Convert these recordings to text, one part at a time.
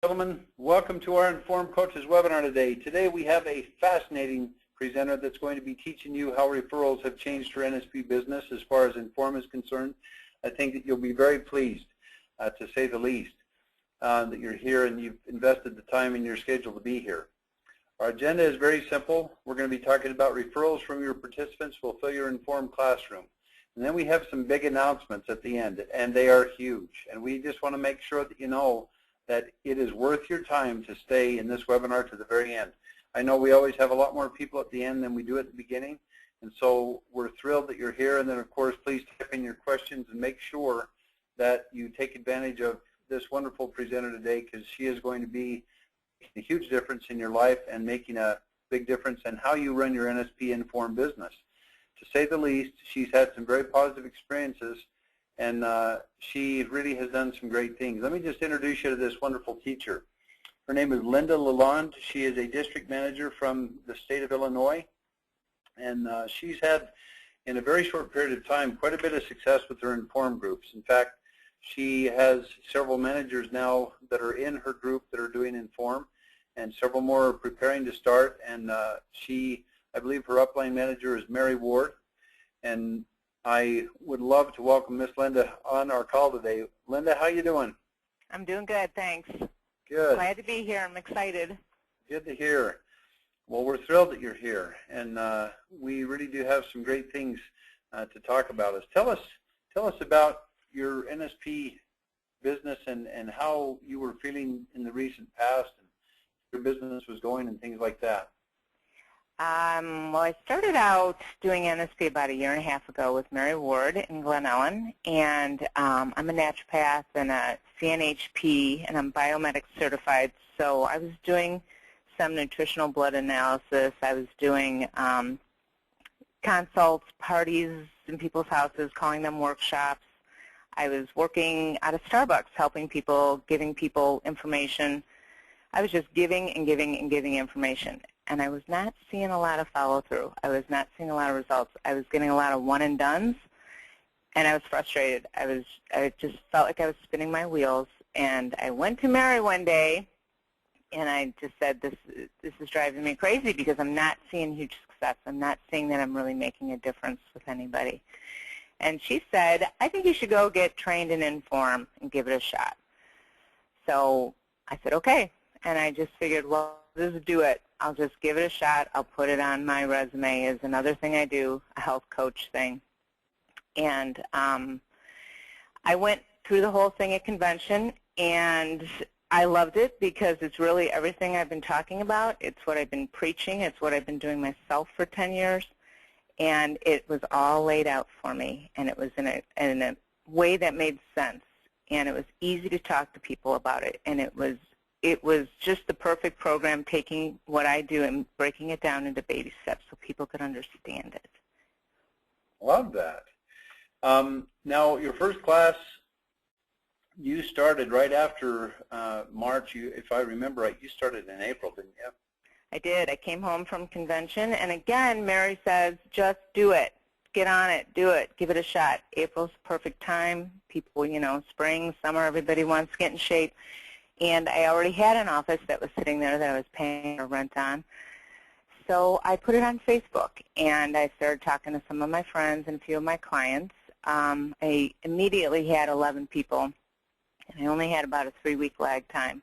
Gentlemen, welcome to our IN.FORM Coaches webinar today. Today we have a fascinating presenter that's going to be teaching you how referrals have changed your NSP business as far as IN.FORM is concerned. I think that you'll be very pleased, to say the least, that you're here and you've invested the time in your schedule to be here. Our agenda is very simple. We're going to be talking about referrals from your participants will fill your IN.FORM classroom. And then we have some big announcements at the end, and they are huge. And we just want to make sure that you know that it is worth your time to stay in this webinar to the very end. I know we always have a lot more people at the end than we do at the beginning, and so we're thrilled that you're here. And then, of course, please type in your questions and make sure that you take advantage of this wonderful presenter today, because she is going to be making a huge difference in your life and making a big difference in how you run your NSP IN.FORM business. To say the least, she's had some very positive experiences, and she really has done some great things. Let me just introduce you to this wonderful teacher. Her name is Linda Lalonde. She is a district manager from the state of Illinois, and she's had, in a very short period of time, quite a bit of success with her IN.FORM groups. In fact, she has several managers now that are in her group that are doing IN.FORM, and several more are preparing to start. And I believe her upline manager is Mary Ward, and I would love to welcome Miss Linda on our call today. Linda, how you doing? I'm doing good, thanks. Good. Glad to be here. I'm excited. Good to hear. Well, we're thrilled that you're here, and we really do have some great things to talk about. Tell us about your NSP business and how you were feeling in the recent past, and your business was going and things like that. Well, I started out doing NSP about 1.5 years ago with Mary Ward in Glen Ellen, and I'm a naturopath and a CNHP, and I'm biomedic certified. So I was doing some nutritional blood analysis. I was doing consults, parties in people's houses, calling them workshops. I was working out of Starbucks, helping people, giving people information. I was just giving and giving and giving information. And I was not seeing a lot of follow-through. I was not seeing a lot of results. I was getting a lot of one-and-dones, and I was frustrated. I just felt like I was spinning my wheels. And I went to Mary one day, and I just said, this is driving me crazy because I'm not seeing huge success. I'm not seeing that I'm really making a difference with anybody. And she said, I think you should go get trained in IN.FORM and give it a shot. So I said, okay. And I just figured, well, just do it. I'll just give it a shot. I'll put it on my resume as another thing I do, a health coach thing. And I went through the whole thing at convention, and I loved it because it's really everything I've been talking about. It's what I've been preaching. It's what I've been doing myself for 10 years. And it was all laid out for me, and it was in a way that made sense. And it was easy to talk to people about it, and it was just the perfect program, taking what I do and breaking it down into baby steps so people could understand it. Love that. Now, your first class, you started right after March. If I remember right, you started in April, didn't you? I did. I came home from convention, and again, Mary says, just do it. Get on it. Do it. Give it a shot. April's the perfect time. People, spring, summer, everybody wants to get in shape. And I already had an office that was sitting there that I was paying a rent on. So I put it on Facebook, and I started talking to some of my friends and a few of my clients. I immediately had 11 people, and I only had about a 3-week lag time.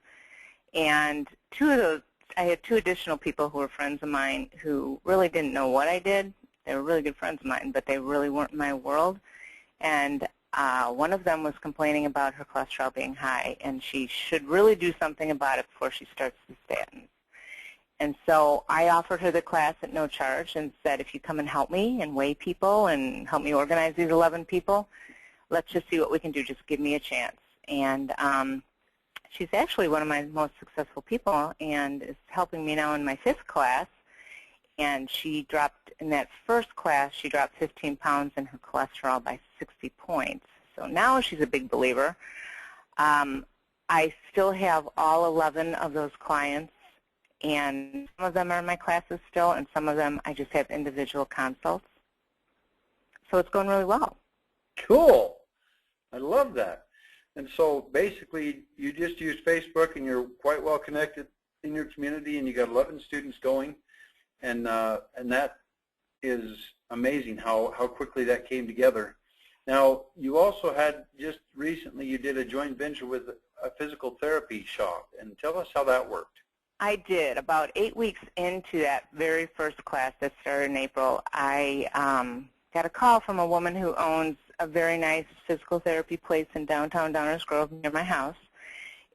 And I had 2 additional people who were friends of mine who really didn't know what I did. They were really good friends of mine, but they really weren't in my world. And one of them was complaining about her cholesterol being high, and she should really do something about it before she starts the statins. And so I offered her the class at no charge and said, if you come and help me and weigh people and help me organize these 11 people, let's just see what we can do. Just give me a chance. And she's actually one of my most successful people and is helping me now in my 5th class. And she dropped, in that first class, she dropped 15 pounds in her cholesterol by 60 points. So now she's a big believer. I still have all 11 of those clients, and some of them are in my classes still, and some of them I just have individual consults. So it's going really well. Cool. I love that. And so basically, you just use Facebook, and you're quite well connected in your community, and you got 11 students going, and that is amazing how quickly that came together. Now, you also had just recently, you did a joint venture with a physical therapy shop, and tell us how that worked. I did. About 8 weeks into that very first class that started in April, I got a call from a woman who owns a very nice physical therapy place in downtown Downers Grove near my house.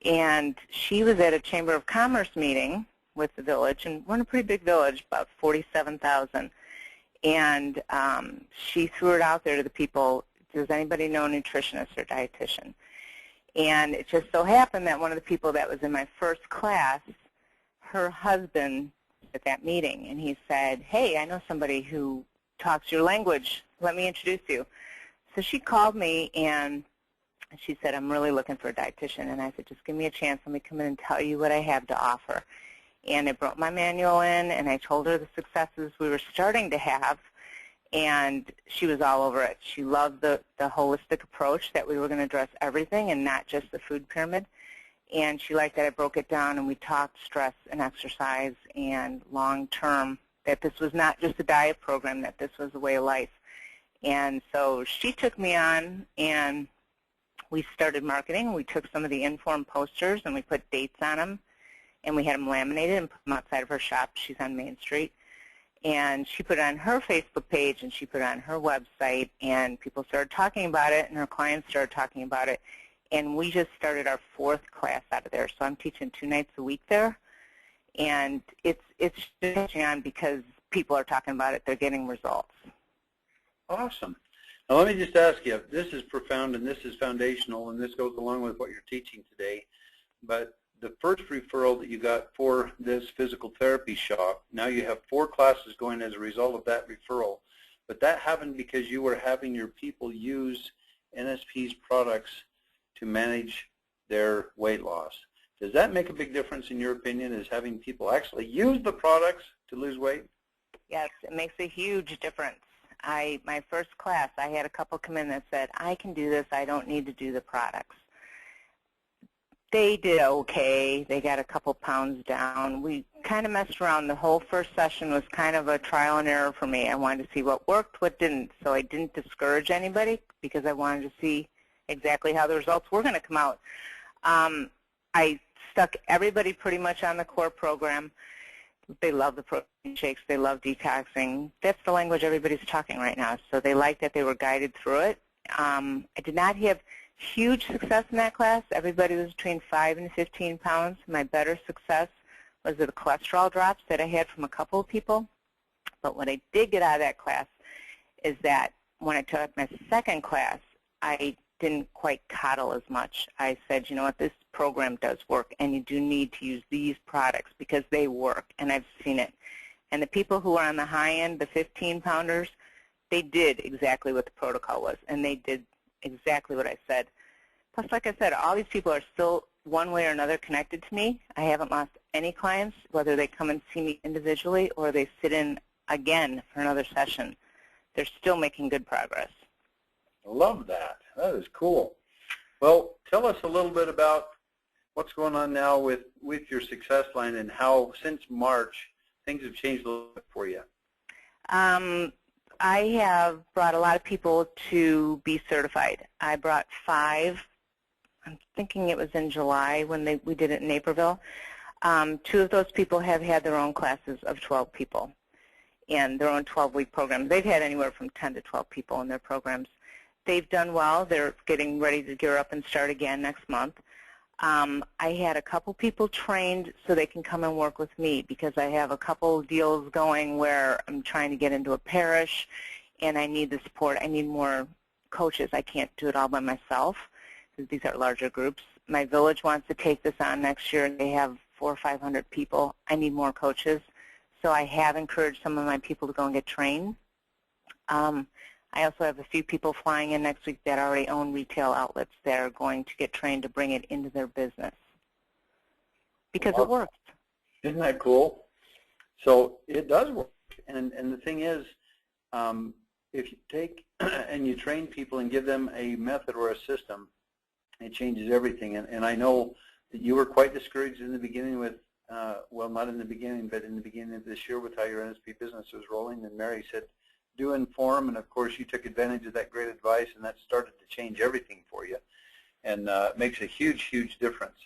And she was at a Chamber of Commerce meeting with the village, and we're in a pretty big village, about 47,000. And she threw it out there to the people, does anybody know a nutritionist or dietitian? And it just so happened that one of the people that was in my first class, her husband at that meeting, and he said, hey, I know somebody who talks your language. Let me introduce you. So she called me, and she said, I'm really looking for a dietitian. And I said, just give me a chance. Let me come in and tell you what I have to offer. And I brought my manual in, and I told her the successes we were starting to have, and she was all over it. She loved the holistic approach, that we were going to address everything and not just the food pyramid. And she liked that I broke it down, and we talked stress and exercise and long-term, that this was not just a diet program, that this was a way of life. And so she took me on, and we started marketing. We took some of the IN.FORM posters, and we put dates on them, and we had them laminated and put them outside of her shop. She's on Main Street. And she put it on her Facebook page, and she put it on her website, and people started talking about it, and her clients started talking about it. And we just started our 4th class out of there. So I'm teaching 2 nights a week there. And it's just catching on because people are talking about it. They're getting results. Awesome. Now let me just ask you, this is profound, and this is foundational, and this goes along with what you're teaching today. But the first referral that you got for this physical therapy shop, now you have 4 classes going as a result of that referral. But that happened because you were having your people use NSP's products to manage their weight loss. Does that make a big difference in your opinion, is having people actually use the products to lose weight? Yes, it makes a huge difference. My first class, I had a couple come in that said, I can do this, I don't need to do the products. They did okay. They got a couple pounds down. We kind of messed around. The whole first session was kind of a trial and error for me. I wanted to see what worked, what didn't. So I didn't discourage anybody because I wanted to see exactly how the results were going to come out. I stuck everybody pretty much on the core program. They love the protein shakes. They love detoxing. That's the language everybody's talking right now. So they liked that they were guided through it. I did not have huge success in that class. Everybody was between 5 and 15 pounds. My better success was the cholesterol drops that I had from a couple of people. But what I did get out of that class is that when I took my second class, I didn't quite coddle as much. I said, you know what, this program does work, and you do need to use these products because they work, and I've seen it. And the people who are on the high end, the 15-pounders, they did exactly what the protocol was, and they did exactly what I said. Plus, like I said, all these people are still one way or another connected to me. I haven't lost any clients, whether they come and see me individually or they sit in again for another session. They're still making good progress. I love that. That is cool. Well, tell us a little bit about what's going on now with your success line and how, since March, things have changed a little bit for you. I have brought a lot of people to be certified. I brought 5. I'm thinking it was in July when we did it in Naperville. 2 of those people have had their own classes of 12 people and their own 12-week programs. They've had anywhere from 10 to 12 people in their programs. They've done well. They're getting ready to gear up and start again next month. I had a couple people trained so they can come and work with me because I have a couple deals going where I'm trying to get into a parish and I need the support. I need more coaches. I can't do it all by myself because these are larger groups. My village wants to take this on next year. They have 400 or 500 people. I need more coaches. So I have encouraged some of my people to go and get trained. I also have a few people flying in next week that already own retail outlets that are going to get trained to bring it into their business because it works. Isn't that cool? So it does work. And the thing is, if you take and you train people and give them a method or a system, It changes everything. And I know that you were quite discouraged in the beginning with, well, not in the beginning, but in the beginning of this year with how your NSP business was rolling. And Mary said, do IN.FORM. And, of course, you took advantage of that great advice, and that started to change everything for you. And it makes a huge, huge difference.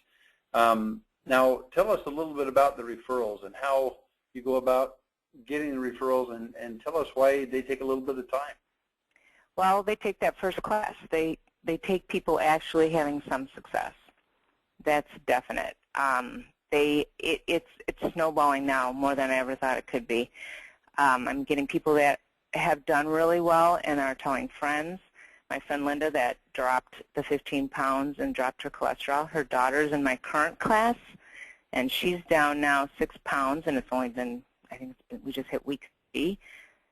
Now, tell us a little bit about the referrals and how you go about getting the referrals, and tell us why they take a little bit of time. Well, they take that first class. They take people actually having some success. That's definite. It's snowballing now more than I ever thought it could be. I'm getting people that have done really well and are telling friends. My friend Linda that dropped the 15 pounds and dropped her cholesterol. Her daughter's in my current class, and she's down now 6 pounds, and it's only been, I think we just hit week 3.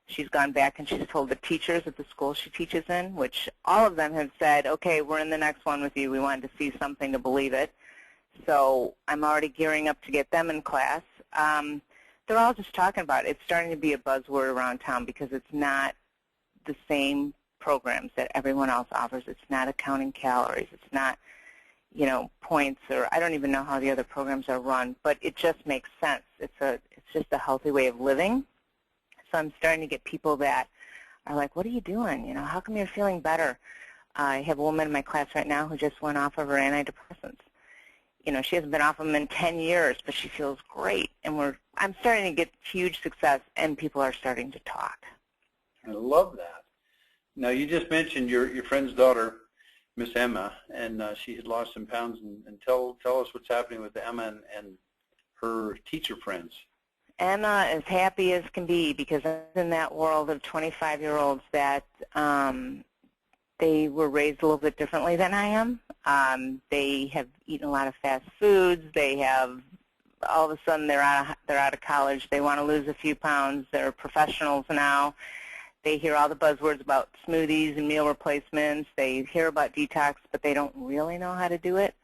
She's gone back and she's told the teachers at the school she teaches in, which all of them have said, okay, we're in the next one with you. We wanted to see something to believe it. So I'm already gearing up to get them in class. They're all just talking about it. It's starting to be a buzzword around town because it's not the same programs that everyone else offers. It's not accounting calories. It's not, you know, points, or I don't even know how the other programs are run, but it just makes sense. It's just a healthy way of living. So I'm starting to get people that are like, what are you doing? You know, how come you're feeling better? I have a woman in my class right now who just went off of her antidepressants. You know, she hasn't been off them in 10 years, but she feels great. And I'm starting to get huge success, and people are starting to talk. I love that. Now, you just mentioned your friend's daughter, Miss Emma, and she had lost some pounds. And tell us what's happening with Emma and her teacher friends. Emma is happy as can be because I'm in that world of 25-year-olds that they were raised a little bit differently than I am. They have eaten a lot of fast foods. They have, all of a sudden, they're out of college. They want to lose a few pounds. They're professionals now. They hear all the buzzwords about smoothies and meal replacements. They hear about detox, but they don't really know how to do it.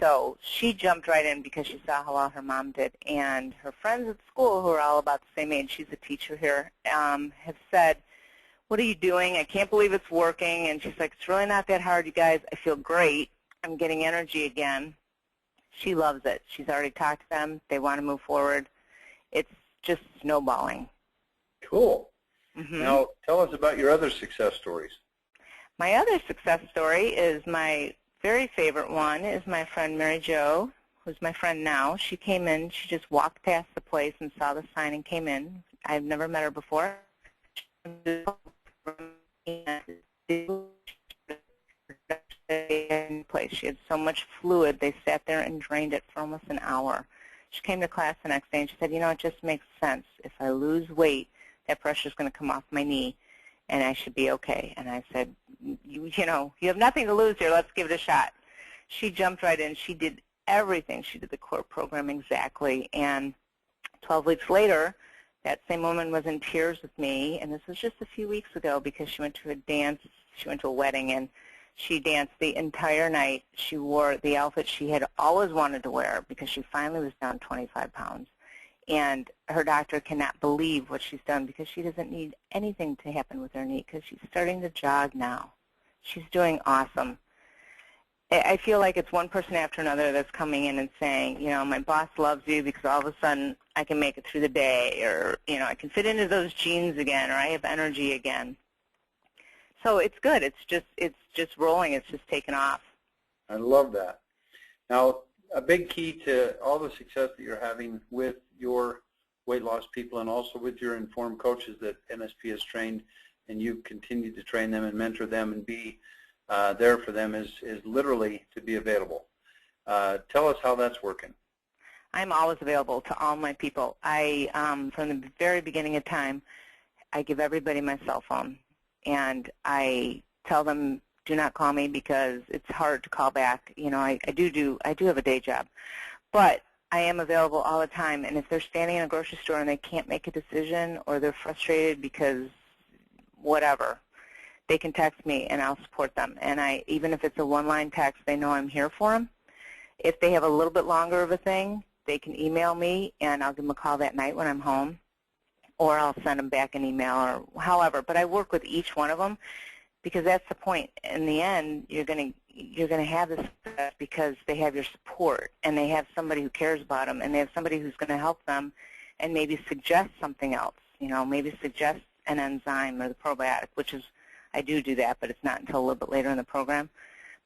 So she jumped right in because she saw how well her mom did. And her friends at school, who are all about the same age, she's a teacher here, have said, what are you doing? I can't believe it's working. And she's like, it's really not that hard, you guys. I feel great. I'm getting energy again. She loves it. She's already talked to them. They want to move forward. It's just snowballing. Cool. Mm-hmm. Now, tell us about your other success stories. My other success story is my very favorite one is my friend Mary Jo, who's my friend now. She came in. She just walked past the place and saw the sign and came in. I've never met her before. She had so much fluid, they sat there and drained it for almost an hour. She came to class the next day and she said, you know, it just makes sense. If I lose weight, that pressure is going to come off my knee, and I should be okay. And I said, you know, you have nothing to lose here. Let's give it a shot. She jumped right in. She did everything. She did the core program exactly. And 12 weeks later, that same woman was in tears with me, and this was just a few weeks ago because she went to a dance. She went to a wedding, and she danced the entire night. She wore the outfit she had always wanted to wear because she finally was down 25 pounds. And her doctor cannot believe what she's done because she doesn't need anything to happen with her knee because she's starting to jog now. She's doing awesome. I feel like it's one person after another that's coming in and saying, you know, my boss loves you because all of a sudden I can make it through the day, or, you know, I can fit into those jeans again, or I have energy again. So it's good. It's just rolling. It's just taken off. I love that. Now, a big key to all the success that you're having with your weight loss people and also with your IN.FORM coaches that NSP has trained, and you continue to train them and mentor them and be there for them, is literally to be available. Tell us how that's working. I'm always available to all my people. From the very beginning of time, I give everybody my cell phone, and I tell them, do not call me because it's hard to call back. You know, I do have a day job, but I am available all the time. And if they're standing in a grocery store and they can't make a decision, or they're frustrated because whatever, they can text me and I'll support them. And even if it's a one-line text, they know I'm here for them. If they have a little bit longer of a thing, they can email me and I'll give them a call that night when I'm home, or I'll send them back an email or however. But I work with each one of them because that's the point. In the end, you're going to you're going to have this success because they have your support, and they have somebody who cares about them, and they have somebody who's going to help them and maybe suggest something else, maybe suggest an enzyme or the probiotic, which is, I do that, but it's not until a little bit later in the program.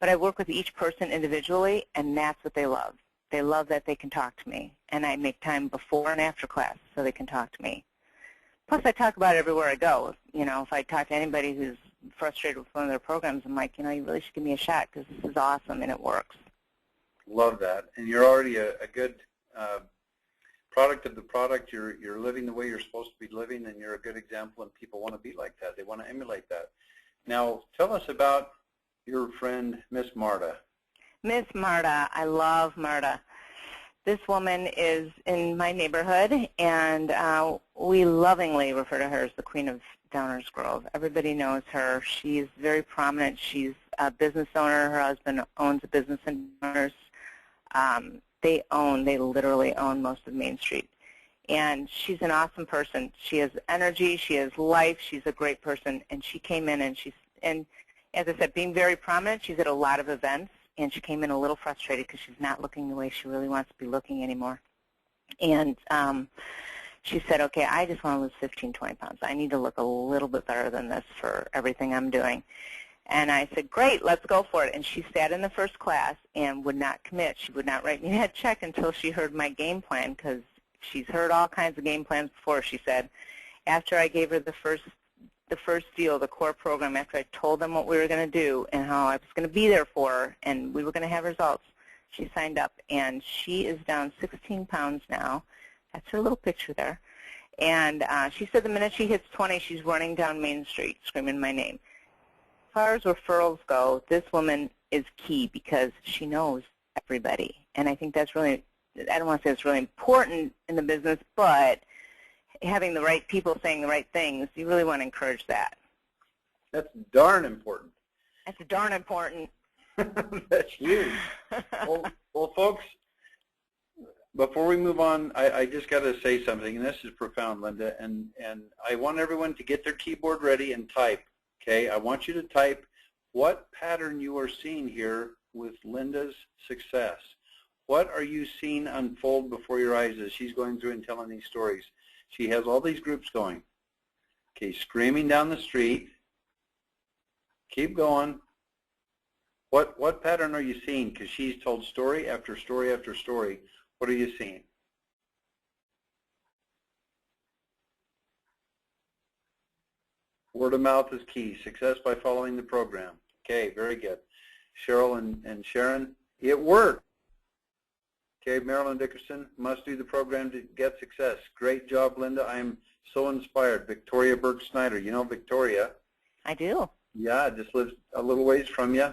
But I work with each person individually, and that's what they love. They love that they can talk to me, and I make time before and after class so they can talk to me. Plus, I talk about it everywhere I go. If I talk to anybody who's frustrated with one of their programs, I'm like, you really should give me a shot because this is awesome and it works. Love that. And you're already a good product of the product. You're living the way you're supposed to be living, and you're a good example, and people want to be like that. They want to emulate that. Now, tell us about your friend, Miss Marta. Miss Marta, I love Marta. This woman is in my neighborhood, and we lovingly refer to her as the Queen of Downers Grove. Everybody knows her. She's very prominent. She's a business owner. Her husband owns a business in Downers. They literally own most of Main Street. And she's an awesome person. She has energy. She has life. She's a great person. And she came in, and as I said, being very prominent, she's at a lot of events. And she came in a little frustrated because she's not looking the way she really wants to be looking anymore. And she said, okay, I just want to lose 15, 20 pounds. I need to look a little bit better than this for everything I'm doing. And I said, great, let's go for it. And she sat in the first class and would not commit. She would not write me that check until she heard my game plan, because she's heard all kinds of game plans before, she said. After I gave her the first deal, the core program, after I told them what we were going to do and how I was going to be there for her and we were going to have results, she signed up, and she is down 16 pounds now. That's her little picture there. And she said the minute she hits 20, she's running down Main Street screaming my name. As far as referrals go, this woman is key because she knows everybody. And I think that's really, I don't want to say it's really important in the business, but having the right people saying the right things, you really want to encourage that. That's darn important. That's darn important. That's huge. Well, folks, before we move on, I just got to say something, and this is profound, Linda, and I want everyone to get their keyboard ready and type, okay? I want you to type what pattern you are seeing here with Linda's success. What are you seeing unfold before your eyes as she's going through and telling these stories? She has all these groups going. Okay, screaming down the street. Keep going. What pattern are you seeing? Because she's told story after story after story. What are you seeing? Word of mouth is key. Success by following the program. Okay, very good. Cheryl and Sharon, it worked. Okay, Marilyn Dickerson, must do the program to get success. Great job, Linda. I am so inspired. Victoria Burke-Snyder. You know Victoria? I do. Yeah, just lives a little ways from you.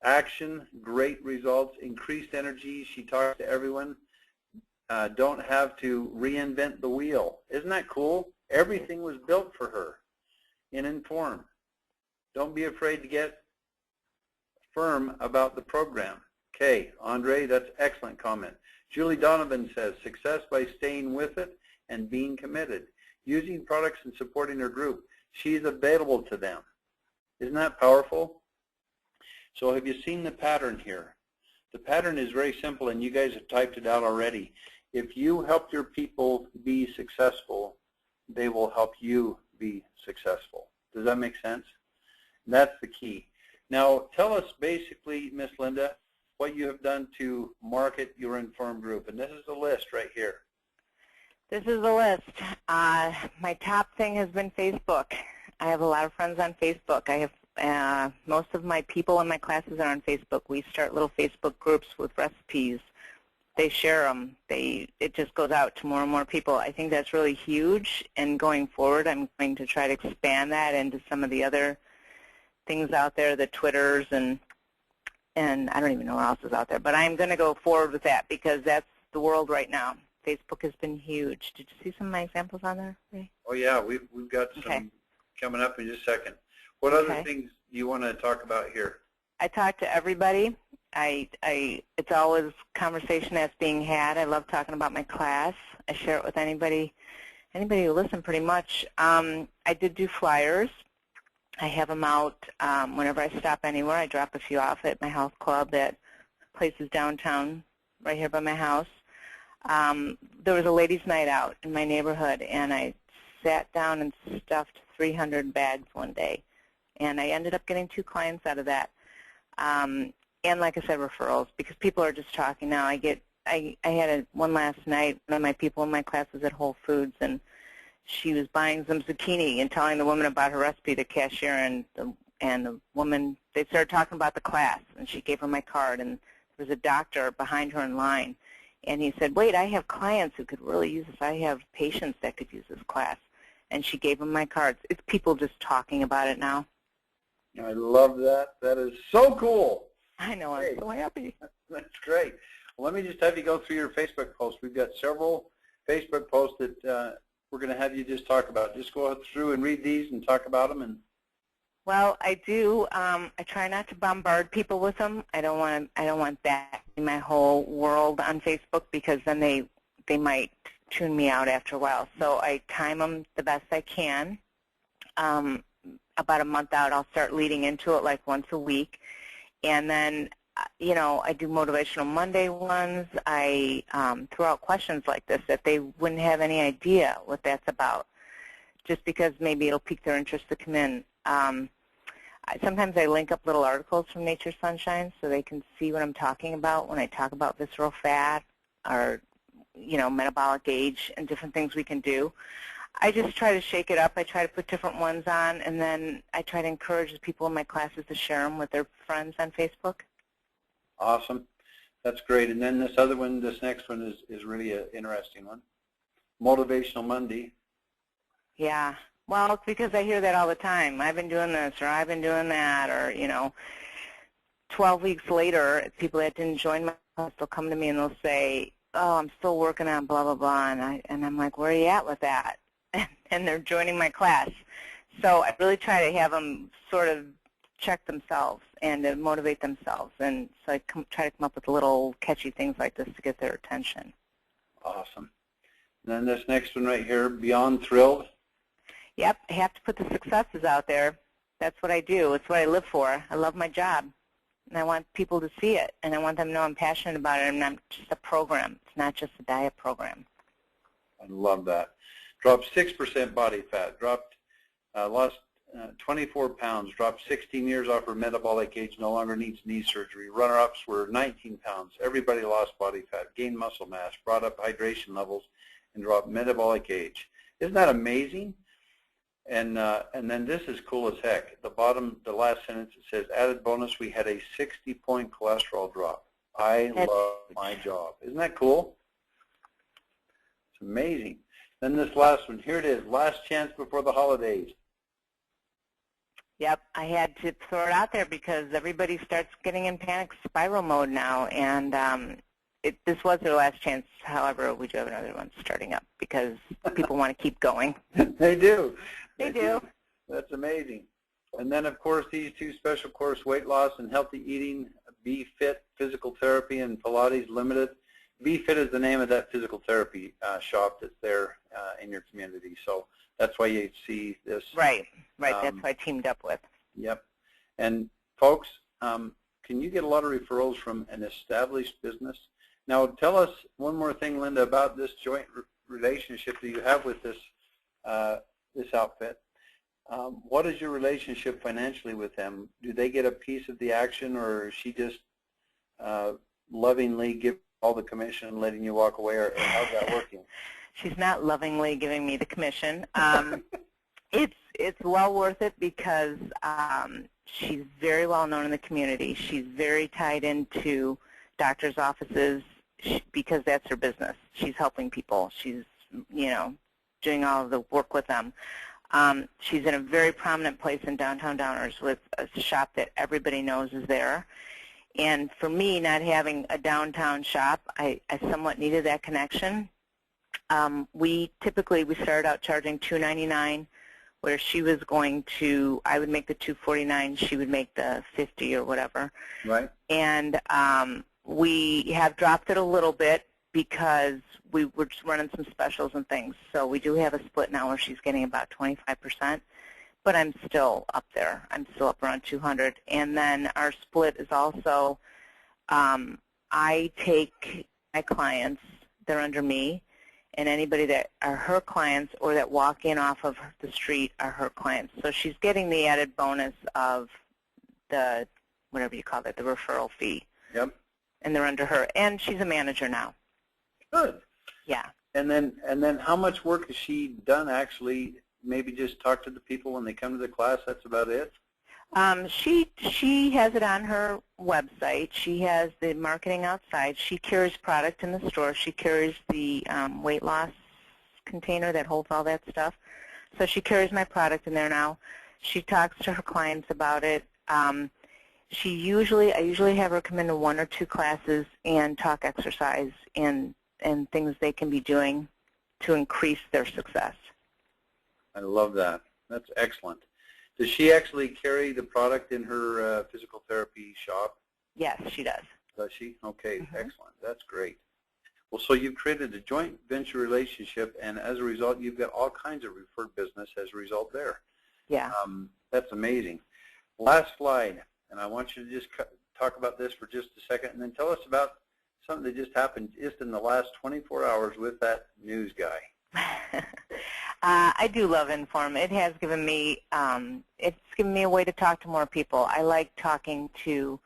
Action, great results, increased energy. She talks to everyone. Don't have to reinvent the wheel. Isn't that cool? Everything was built for her in IN.FORM. Don't be afraid to get firm about the program. Okay, Andre, that's excellent comment. Julie Donovan says, success by staying with it and being committed, using products and supporting her group. She's available to them. Isn't that powerful? So have you seen the pattern here? The pattern is very simple, and you guys have typed it out already. If you help your people be successful, they will help you be successful. Does that make sense? That's the key. Now, tell us basically, Miss Linda, what you have done to market your IN.FORM group. And this is the list right here. This is the list. My top thing has been Facebook. I have a lot of friends on Facebook. I have most of my people in my classes are on Facebook. We start little Facebook groups with recipes. They share them. It just goes out to more and more people. I think that's really huge. And going forward, I'm going to try to expand that into some of the other things out there, the Twitters and I don't even know what else is out there. But I'm going to go forward with that because that's the world right now. Facebook has been huge. Did you see some of my examples on there, Ray? Oh, yeah. We've got some coming up in just a second. What other things do you want to talk about here? I talk to everybody. It's always conversation that's being had. I love talking about my class. I share it with anybody who listens pretty much. I did do flyers. I have them out whenever I stop anywhere. I drop a few off at my health club that places downtown right here by my house. There was a ladies' night out in my neighborhood, and I sat down and stuffed 300 bags one day, and I ended up getting 2 clients out of that. And like I said, referrals, because people are just talking now. I had one last night. One of my people in my class was at Whole Foods, and she was buying some zucchini and telling the woman about her recipe, the cashier, and the woman, they started talking about the class, and she gave her my card, and there was a doctor behind her in line. And he said, wait, I have clients who could really use this. I have patients that could use this class. And she gave him my cards. It's people just talking about it now. I love that. That is so cool. I know. I'm so happy. That's great. Well, let me just have you go through your Facebook posts. We've got several Facebook posts that we're going to have you just talk about. Just go through and read these and talk about them. Well, I do. I try not to bombard people with them. I don't want that in my whole world on Facebook, because then they might tune me out after a while. So I time them the best I can. About a month out, I'll start leading into it like once a week. And then, I do Motivational Monday ones. I throw out questions like this that they wouldn't have any idea what that's about, just because maybe it'll pique their interest to come in. Sometimes I link up little articles from Nature Sunshine so they can see what I'm talking about when I talk about visceral fat or, metabolic age and different things we can do. I just try to shake it up. I try to put different ones on, and then I try to encourage the people in my classes to share them with their friends on Facebook. Awesome. That's great. And then this next one is really an interesting one. Motivational Monday. Yeah. Well, it's because I hear that all the time. I've been doing this, or I've been doing that, or, 12 weeks later, people that didn't join my class, they'll come to me and they'll say, oh, I'm still working on blah, blah, blah. And I'm like, where are you at with that? And they're joining my class. So I really try to have them sort of check themselves and to motivate themselves. And so I try to come up with little catchy things like this to get their attention. Awesome. And then this next one right here, Beyond Thrilled. Yep, I have to put the successes out there. That's what I do. It's what I live for. I love my job, and I want people to see it, and I want them to know I'm passionate about it. I'm not just a program. It's not just a diet program. I love that. Dropped 6% body fat. Lost 24 pounds. Dropped 16 years off her metabolic age. No longer needs knee surgery. Runner-ups were 19 pounds. Everybody lost body fat, gained muscle mass, brought up hydration levels, and dropped metabolic age. Isn't that amazing? And then this is cool as heck. The last sentence, it says, added bonus, we had a 60-point cholesterol drop. I love my job. Isn't that cool? It's amazing. Then this last one, here it is, last chance before the holidays. Yep, I had to throw it out there because everybody starts getting in panic spiral mode now, and this was their last chance. However, we do have another one starting up because people want to keep going. They do. They do. That's amazing. And then, of course, these 2 special course, weight loss and healthy eating, Be Fit, physical therapy, and Pilates Limited. Be Fit is the name of that physical therapy shop that's there in your community. So that's why you see this. Right. That's who I teamed up with. Yep. And folks, can you get a lot of referrals from an established business? Now, tell us one more thing, Linda, about this joint relationship that you have with this this outfit. What is your relationship financially with them? Do they get a piece of the action, or is she just lovingly give all the commission and letting you walk away, or how's that working? She's not lovingly giving me the commission. It's well worth it because she's very well known in the community. She's very tied into doctors' offices because that's her business. She's helping people. She's, doing all of the work with them. She's in a very prominent place in downtown Downers with a shop that everybody knows is there. And for me, not having a downtown shop, I somewhat needed that connection. We started out charging $2.99, where she was going to, I would make the $2.49, she would make the $50 or whatever. Right. And we have dropped it a little bit because we were just running some specials and things. So we do have a split now where she's getting about 25%. but I'm still up there. I'm still up around 200. And then our split is also, I take my clients, they're under me, and anybody that are her clients or that walk in off of the street are her clients. So she's getting the added bonus of the, whatever you call it, the referral fee. Yep. And they're under her. And she's a manager now. Good. Yeah. And then how much work has she done actually? Maybe just talk to the people when they come to the class, that's about it? She has it on her website. She has the marketing outside. She carries product in the store. She carries the weight loss container that holds all that stuff. So she carries my product in there now. She talks to her clients about it. I usually have her come into 1 or 2 classes and talk exercise and things they can be doing to increase their success. I love that. That's excellent. Does she actually carry the product in her physical therapy shop? Yes, she does. Does she? Okay, excellent. That's great. Well, so you've created a joint venture relationship, and as a result, you've got all kinds of referred business as a result there. Yeah. That's amazing. Last slide, and I want you to just talk about this for just a second, and then tell us about something that just happened just in the last 24 hours with that news guy. I do love IN.FORM. It has given me, it's given me a way to talk to more people. I like talking to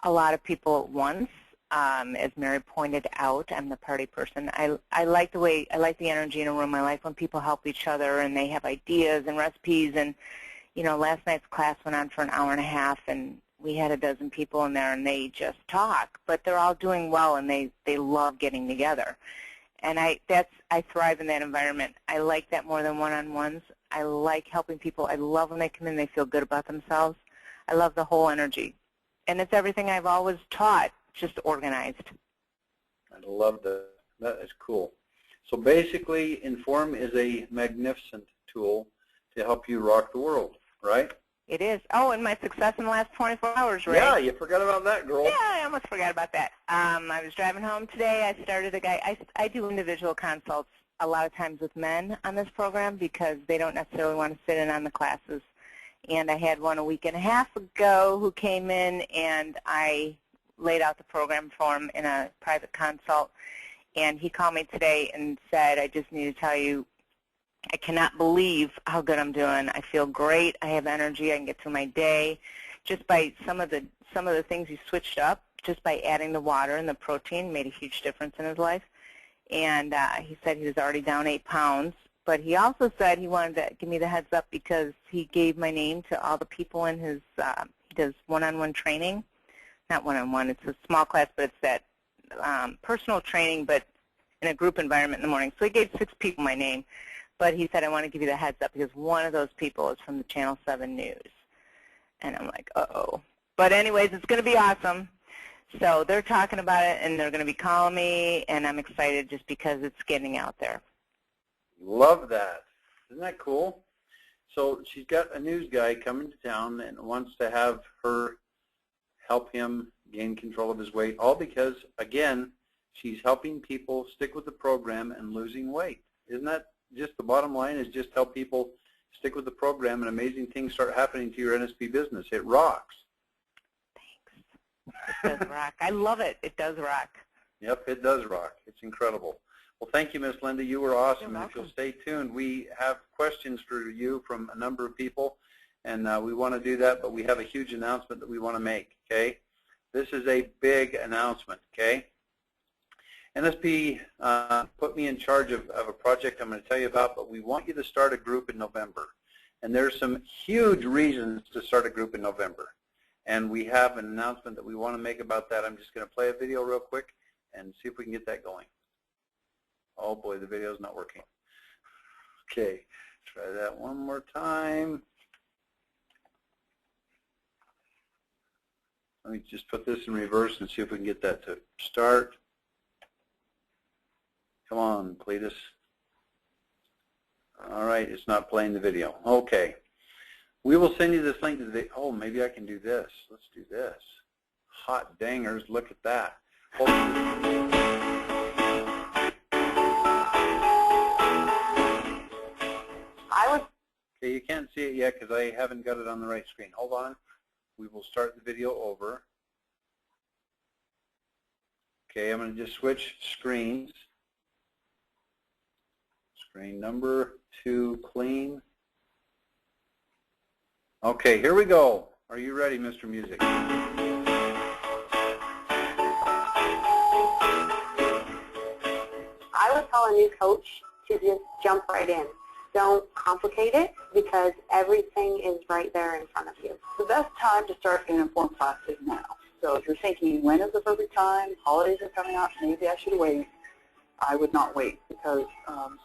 a lot of people at once. As Mary pointed out, I'm the party person. I like the energy in a room. I like when people help each other and they have ideas and recipes. And you know, last night's class went on for an hour and a half, and we had a dozen people in there, and they just talk, but they're all doing well, and they love getting together. And I thrive in that environment. I like that more than one-on-ones. I like helping people. I love when they come in and they feel good about themselves. I love the whole energy. And it's everything I've always taught, just organized. I love that. That is cool. So basically, IN.FORM is a magnificent tool to help you rock the world, right? It is. Oh, and my success in the last 24 hours, Ray. Yeah, you forgot about that, girl. Yeah, I almost forgot about that. I was driving home today. I started a guy. I do individual consults a lot of times with men on this program because they don't necessarily want to sit in on the classes. And I had one a week and a half ago who came in, and I laid out the program for him in a private consult. And he called me today and said, I just need to tell you, I cannot believe how good I'm doing. I feel great. I have energy. I can get through my day. Just by some of the things he switched up, just by adding the water and the protein made a huge difference in his life. And he said he was already down 8 pounds. But he also said he wanted to give me the heads up because he gave my name to all the people in his, he does one-on-one training. Not one-on-one, it's a small class, but it's that personal training, but in a group environment in the morning. So he gave 6 people my name. But he said, I want to give you the heads up because one of those people is from the Channel 7 News. And I'm like, uh-oh. But anyways, it's going to be awesome. So they're talking about it, and they're going to be calling me, and I'm excited just because it's getting out there. Love that. Isn't that cool? So she's got a news guy coming to town and wants to have her help him gain control of his weight, all because, again, she's helping people stick with the program and losing weight. Isn't that just the bottom line, is just help people stick with the program and amazing things start happening to your NSP business. It rocks. Thanks. It does rock. I love it. It does rock. Yep, it does rock. It's incredible. Well, thank you, Miss Linda. You were awesome. You're And if you'll welcome. stay tuned, we have questions for you from a number of people, and we want to do that, but we have a huge announcement that we want to make, okay? This is a big announcement, okay? NSP put me in charge of a project I'm going to tell you about, but we want you to start a group in November. And there's some huge reasons to start a group in November. And we have an announcement that we want to make about that. I'm just going to play a video real quick and see if we can get that going. Oh boy, the video's not working. Okay, try that one more time. Let me just put this in reverse and see if we can get that to start. Come on, Cletus. All right, it's not playing the video. Okay. We will send you this link to the, oh, maybe I can do this. Let's do this. Hot dangers, look at that. Okay, you can't see it yet because I haven't got it on the right screen. Hold on. We will start the video over. Okay, I'm going to just switch screens. Screen number 2, clean. Okay, here we go. Are you ready, Mr. Music? I would tell a new coach to just jump right in. Don't complicate it because everything is right there in front of you. The best time to start an IN.FORM class is now. So if you're thinking, when is the perfect time? Holidays are coming up, maybe I should wait. I would not wait because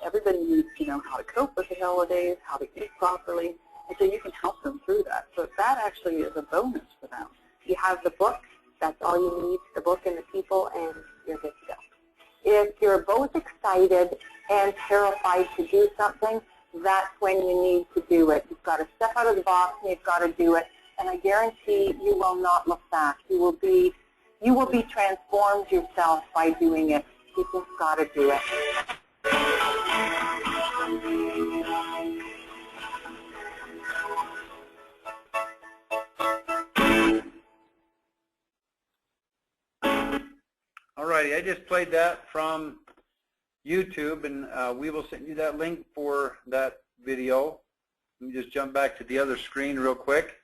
everybody needs to know how to cope with the holidays, how to eat properly, and so you can help them through that. So that actually is a bonus for them. You have the book, that's all you need, the book and the people, and you're good to go. If you're both excited and terrified to do something, that's when you need to do it. You've got to step out of the box and you've got to do it. And I guarantee you will not look back. You will be transformed yourself by doing it. You just got to do it. Alrighty, I just played that from YouTube, and we will send you that link for that video. Let me just jump back to the other screen real quick.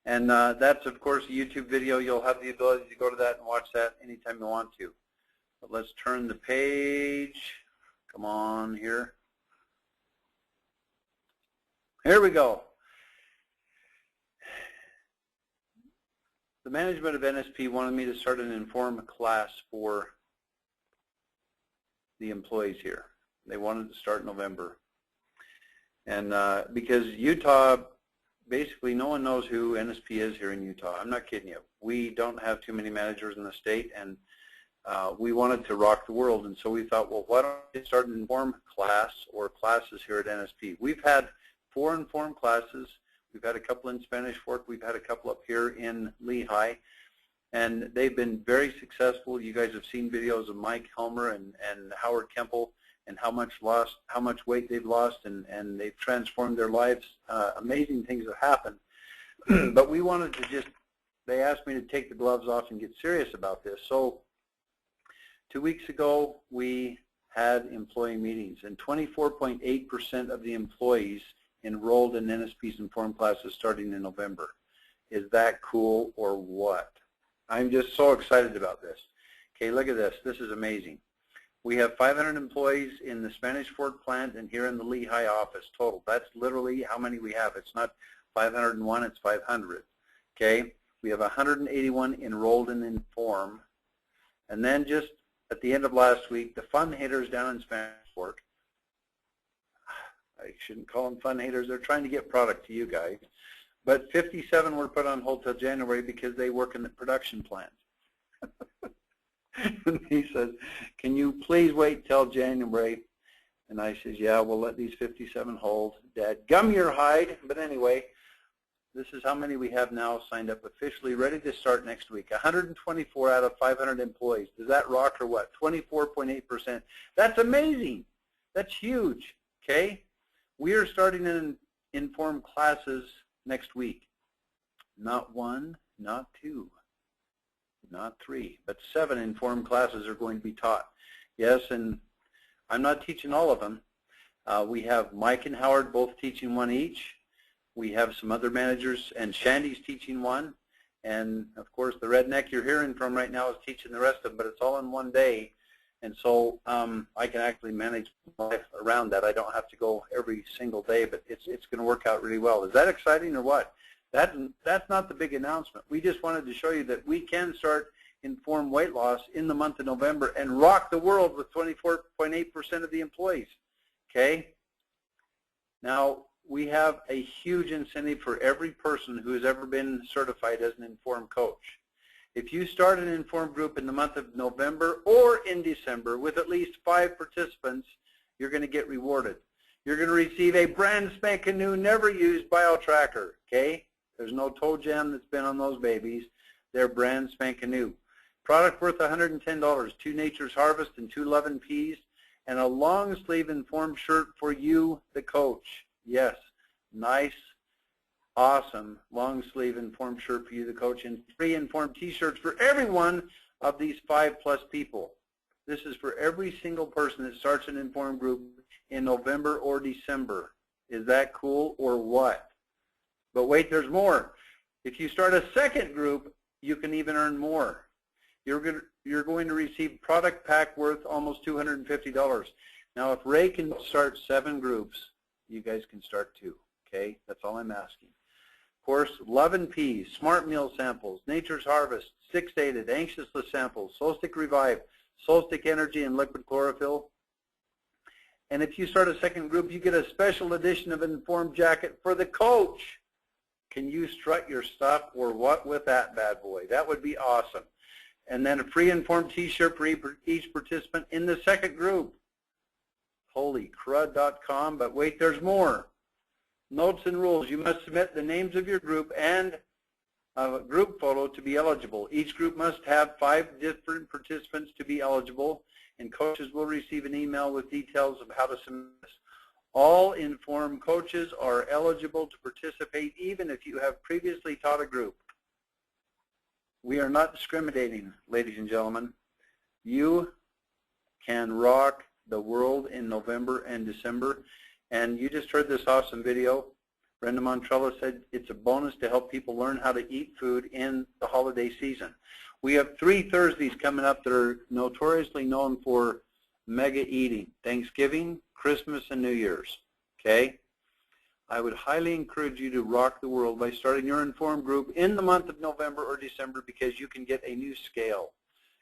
And that's, of course, a YouTube video. You'll have the ability to go to that and watch that anytime you want to. But let's turn the page. Come on here. Here we go. The management of NSP wanted me to start an IN.FORM class for the employees here. They wanted to start in November. And because Utah, basically no one knows who NSP is here in Utah. I'm not kidding you. We don't have too many managers in the state, and we wanted to rock the world. And so we thought, well, why don't we start an IN.FORM class or classes here at NSP? We've had 4 IN.FORM classes. We've had a couple in Spanish Fork. We've had a couple up here in Lehigh. And they've been very successful. You guys have seen videos of Mike Helmer and Howard Kemple and how much weight they've lost, and they've transformed their lives. Amazing things have happened. But we wanted to just, they asked me to take the gloves off and get serious about this. So 2 weeks ago, we had employee meetings, and 24.8% of the employees enrolled in NSP's IN.FORM classes starting in November. Is that cool or what? I'm just so excited about this. Okay, look at this. This is amazing. We have 500 employees in the Spanish Fork plant and here in the Lehigh office total. That's literally how many we have. It's not 501, it's 500. Okay, we have 181 enrolled in IN.FORM. And then just at the end of last week, the fun haters down in Spanish Fork, I shouldn't call them fun haters, they're trying to get product to you guys. But 57 were put on hold till January because they work in the production plant. And he says, can you please wait till January? And I says, yeah, we'll let these 57 hold. Dad, gum your hide. But anyway, this is how many we have now signed up officially, ready to start next week. 124 out of 500 employees. Does that rock or what? 24.8%. That's amazing. That's huge. Okay? We are starting in IN.FORM classes next week. Not 1, not 2, not 3, but 7 IN.FORM classes are going to be taught. Yes, and I'm not teaching all of them. We have Mike and Howard both teaching one each. We have some other managers, and Shandy's teaching one. And, of course, the redneck you're hearing from right now is teaching the rest of them, but it's all in one day. And so I can actually manage life around that. I don't have to go every single day, but it's going to work out really well. Is that exciting or what? That's not the big announcement. We just wanted to show you that we can start IN.FORM weight loss in the month of November and rock the world with 24.8% of the employees. Okay? Now, we have a huge incentive for every person who has ever been certified as an IN.FORM coach. If you start an IN.FORM group in the month of November or in December with at least 5 participants, you're going to get rewarded. You're going to receive a brand spanking new, never used BioTracker. Okay? There's no toe jam that's been on those babies. They're brand spanking new. Product worth $110, 2 Nature's Harvest and 2 Love and Peas, and a long sleeve IN.FORM shirt for you, the coach. Yes, nice, awesome long sleeve Inform shirt for you, the coach, and 3 Inform t-shirts for every one of these 5+ people. This is for every single person that starts an Inform group in November or December. Is that cool or what? But wait, there's more. If you start a second group, you can even earn more. You're going to receive product pack worth almost $250. Now, if Ray can start 7 groups, you guys can start 2. Okay, that's all I'm asking. Of course, Love and Peace, Smart Meal Samples, Nature's Harvest, 6-Dated, Anxiousness Samples, Solstick Revive, Solstick Energy, and Liquid Chlorophyll. And if you start a second group, you get a special edition of an Inform jacket for the coach. Can you strut your stuff or what with that bad boy? That would be awesome. And then a free Inform t-shirt for each participant in the second group. Holycrud.com, but wait, there's more. Notes and rules. You must submit the names of your group and a group photo to be eligible. Each group must have 5 different participants to be eligible, and coaches will receive an email with details of how to submit this. All Inform coaches are eligible to participate even if you have previously taught a group. We are not discriminating, ladies and gentlemen. You can rock the world in November and December. And you just heard this awesome video. Brenda Montrella said it's a bonus to help people learn how to eat food in the holiday season. We have 3 Thursdays coming up that are notoriously known for mega eating: Thanksgiving, Christmas, and New Year's. Okay? I would highly encourage you to rock the world by starting your Inform group in the month of November or December, because you can get a new scale.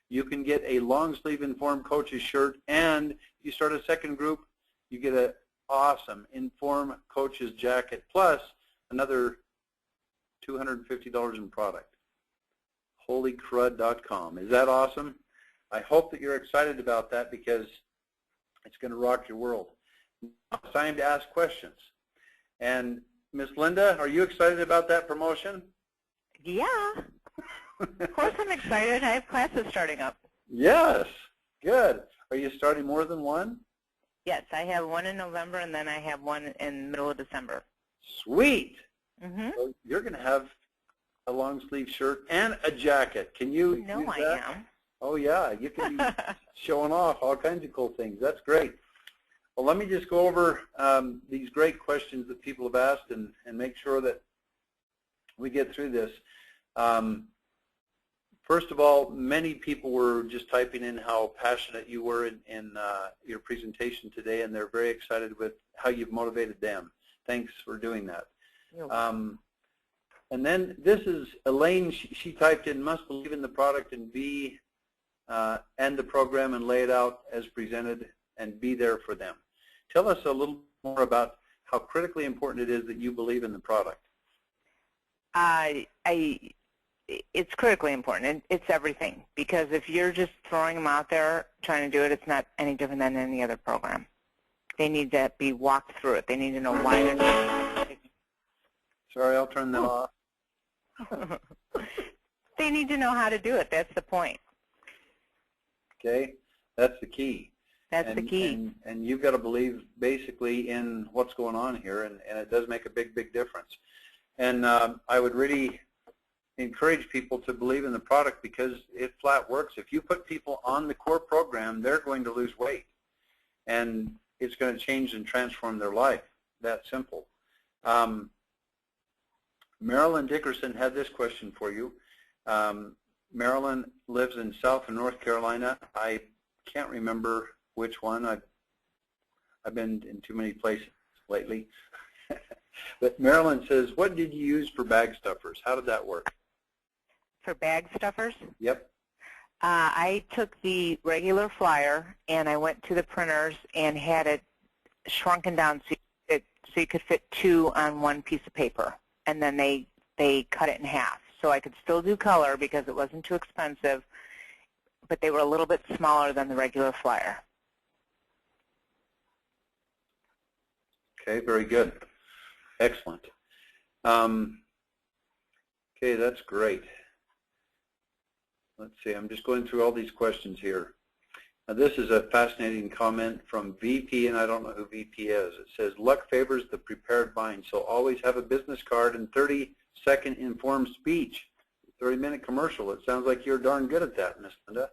You can get a long sleeve Inform coaches shirt, and if you start a second group, you get a awesome Inform coaches jacket plus another $250 in product. Holycrud.com. Is that awesome? I hope that you're excited about that, because it's going to rock your world. Now it's time to ask questions. And Miss Linda, are you excited about that promotion? Yeah. Of course I'm excited. I have classes starting up. Yes. Good. Are you starting more than one? Yes, I have one in November, and then I have one in the middle of December. Sweet. Mm-hmm. So you're going to have a long sleeve shirt and a jacket. Can you use that? I am. Oh, yeah. You can be showing off all kinds of cool things. That's great. Well, let me just go over these great questions that people have asked and make sure that we get through this. First of all, many people were just typing in how passionate you were in your presentation today, and they're very excited with how you've motivated them. Thanks for doing that. And then this is Elaine. She typed in, must believe in the product and and the program and lay it out as presented and be there for them. Tell us a little more about how critically important it is that you believe in the product. It's critically important. It's everything, because if you're just throwing them out there trying to do it, it's not any different than any other program. They need to be walked through it. They need to know why they're doing it. Sorry, I'll turn that off. They need to know how to do it. That's the point. Okay, that's the key. That's the key. And you've got to believe basically in what's going on here, and it does make a big, big difference. And I would really encourage people to believe in the product, because it flat works. If you put people on the core program, they're going to lose weight, and it's going to change and transform their life. That simple. Marilyn Dickerson had this question for you. Marilyn lives in South and North Carolina. I can't remember which one. I've been in too many places lately. But Marilyn says, what did you use for bag stuffers? How did that work? For bag stuffers? Yep. I took the regular flyer and I went to the printers and had it shrunken down so you could fit 2 on one piece of paper. And then they cut it in half. So I could still do color because it wasn't too expensive, but they were a little bit smaller than the regular flyer. Okay, very good. Excellent. Okay, that's great. Let's see, I'm just going through all these questions here. This is a fascinating comment from VP, and I don't know who VP is. It says, luck favors the prepared mind, so always have a business card and 30-second informed speech, 30-minute commercial. It sounds like you're darn good at that, Miss Linda.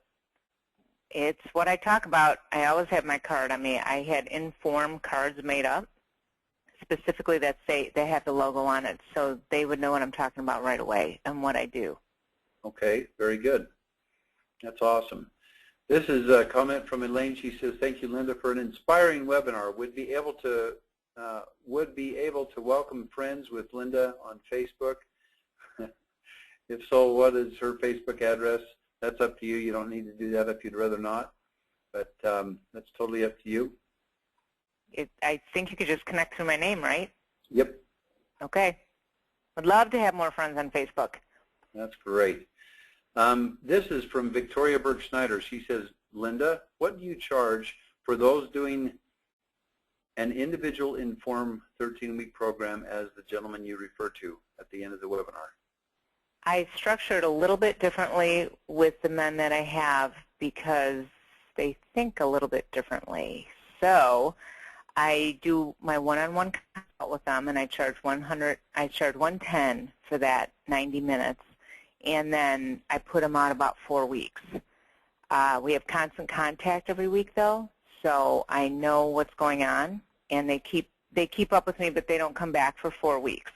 It's what I talk about. I always have my card on me. I had IN.FORM cards made up, specifically that say they have the logo on it, so they would know what I'm talking about right away and what I do. Okay, very good. That's awesome. This is a comment from Elaine. She says, "Thank you, Linda, for an inspiring webinar. Would be able to welcome friends with Linda on Facebook. If so, what is her Facebook address? That's up to you. You don't need to do that if you'd rather not, but that's totally up to you." I think you could just connect through my name, right? Yep. Okay. Would love to have more friends on Facebook. That's great. This is from Victoria Burke-Snyder. She says, "Linda, what do you charge for those doing an individual IN.FORM 13-week program as the gentleman you refer to at the end of the webinar?" I structure it a little bit differently with the men that I have because they think a little bit differently. So I do my one-on-one consult with them, and I charge $110 for that 90 minutes, and then I put them on about 4 weeks. We have constant contact every week, though, so I know what's going on, and they keep up with me, but they don't come back for 4 weeks.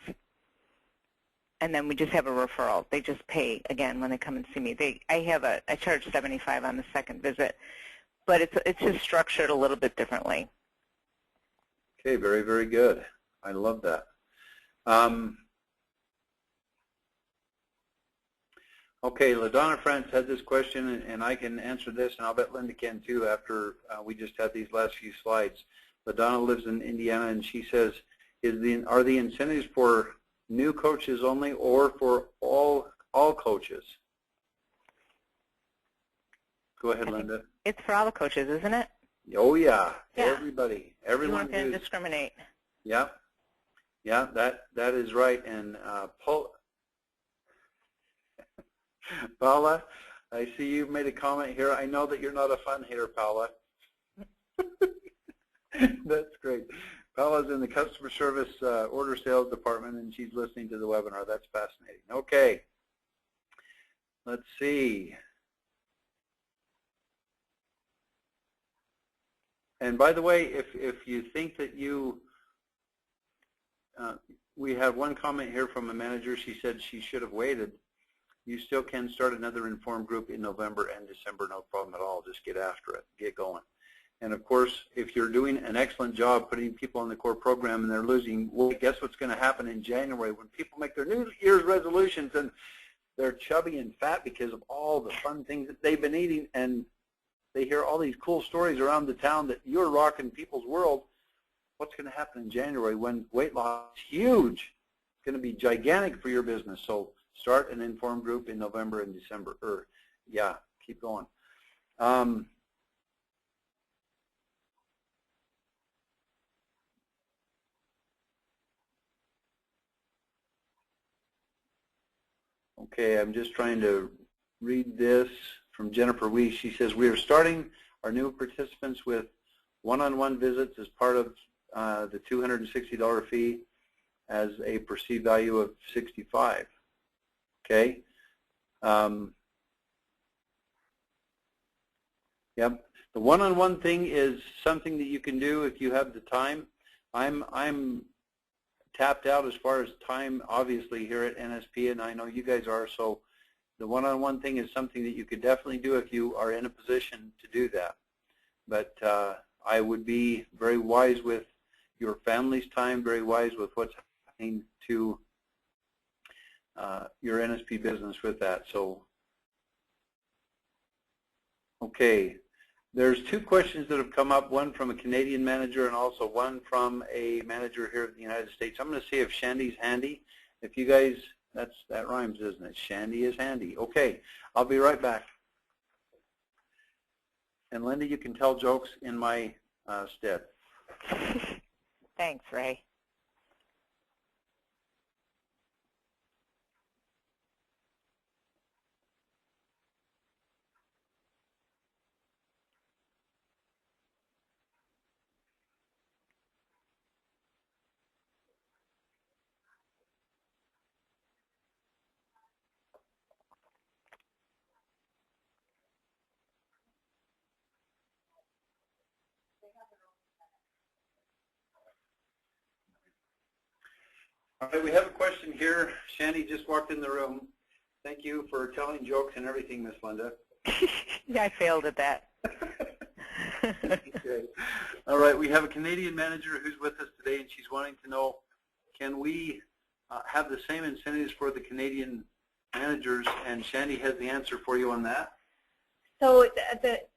And then we just have a referral. They just pay again when they come and see me. I charge $75 on the second visit, but it's just structured a little bit differently. Okay, very, very good. I love that. Okay, LaDonna France had this question, and I can answer this, and I'll bet Linda can too after we just had these last few slides. LaDonna lives in Indiana, and she says, are the incentives for new coaches only or for all coaches? Go ahead, Linda. It's for all the coaches, isn't it? Oh, yeah. Yeah. Everybody. Everyone. You weren't going to discriminate. Yeah. Yeah, that is right. And Paula, I see you've made a comment here. I know that you're not a fun hitter, Paula. That's great. Paula's in the customer service order sales department, and she's listening to the webinar. That's fascinating. Okay. Let's see. And by the way, if you think that we have one comment here from a manager. She said she should have waited. You still can start another IN.FORM group in November and December, no problem at all. Just get after it, get going. And of course, if you're doing an excellent job putting people on the core program and they're losing weight, guess what's going to happen in January when people make their New Year's resolutions and they're chubby and fat because of all the fun things that they've been eating, and they hear all these cool stories around the town that you're rocking people's world. What's going to happen in January when weight loss is huge? It's going to be gigantic for your business. So start an IN.FORM group in November and December. Yeah, keep going. Okay, I'm just trying to read this from Jennifer Weiss. She says, we are starting our new participants with one-on-one visits as part of the $260 fee as a perceived value of $65. Okay. Yep. The one-on-one thing is something that you can do if you have the time. I'm tapped out as far as time, obviously, here at NSP, and I know you guys are, so the one-on-one thing is something that you could definitely do if you are in a position to do that. But I would be very wise with your family's time, very wise with what's happening to your NSP business with that. So, okay. There's two questions that have come up, one from a Canadian manager and also one from a manager here in the United States. I'm going to see if Shandy's handy. If you guys, that rhymes, isn't it? Shandy is handy. Okay, I'll be right back. And Linda, you can tell jokes in my stead. Thanks, Ray. All right, we have a question here. Shandy just walked in the room. Thank you for telling jokes and everything, Miss Linda. Yeah, I failed at that. Okay. All right, we have a Canadian manager who's with us today, and she's wanting to know, can we have the same incentives for the Canadian managers? And Shandy has the answer for you on that. So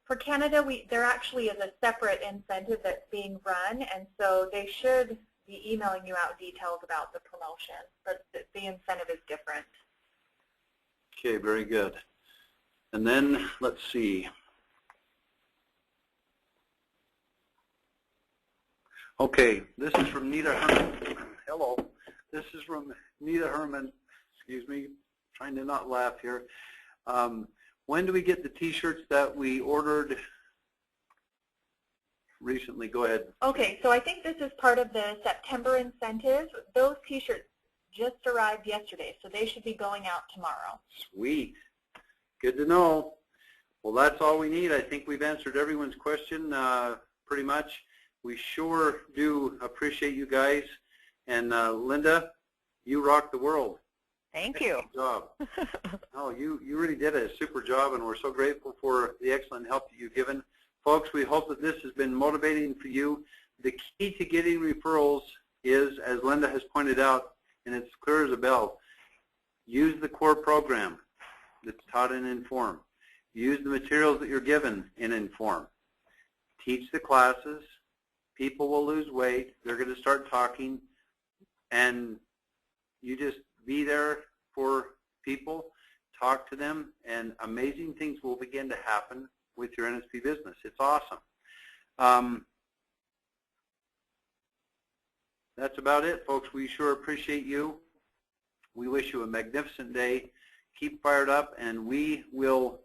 for Canada, there actually is a separate incentive that's being run, and so they should be emailing you out details about the promotion, but the incentive is different. Okay, very good. And then let's see. Okay, this is from Nita Herman. Hello. This is from Nita Herman. Excuse me, trying to not laugh here. When do we get the T-shirts that we ordered recently? Go ahead. Okay, so I think this is part of the September incentive. Those T-shirts just arrived yesterday, so they should be going out tomorrow. Sweet. Good to know. Well, that's all we need. I think we've answered everyone's question pretty much. We sure do appreciate you guys. And Linda, you rock the world. Thank you. Good job. Oh, you really did a super job, and we're so grateful for the excellent help that you've given. Folks, we hope that this has been motivating for you. The key to getting referrals is, as Linda has pointed out, and it's clear as a bell, use the core program that's taught in IN.FORM. Use the materials that you're given in IN.FORM. Teach the classes. People will lose weight. They're going to start talking, and you just be there for people, talk to them, and amazing things will begin to happen with your NSP business. It's awesome. That's about it, folks. We sure appreciate you. We wish you a magnificent day. Keep fired up, and we will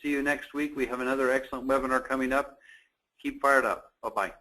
see you next week. We have another excellent webinar coming up. Keep fired up. Bye-bye.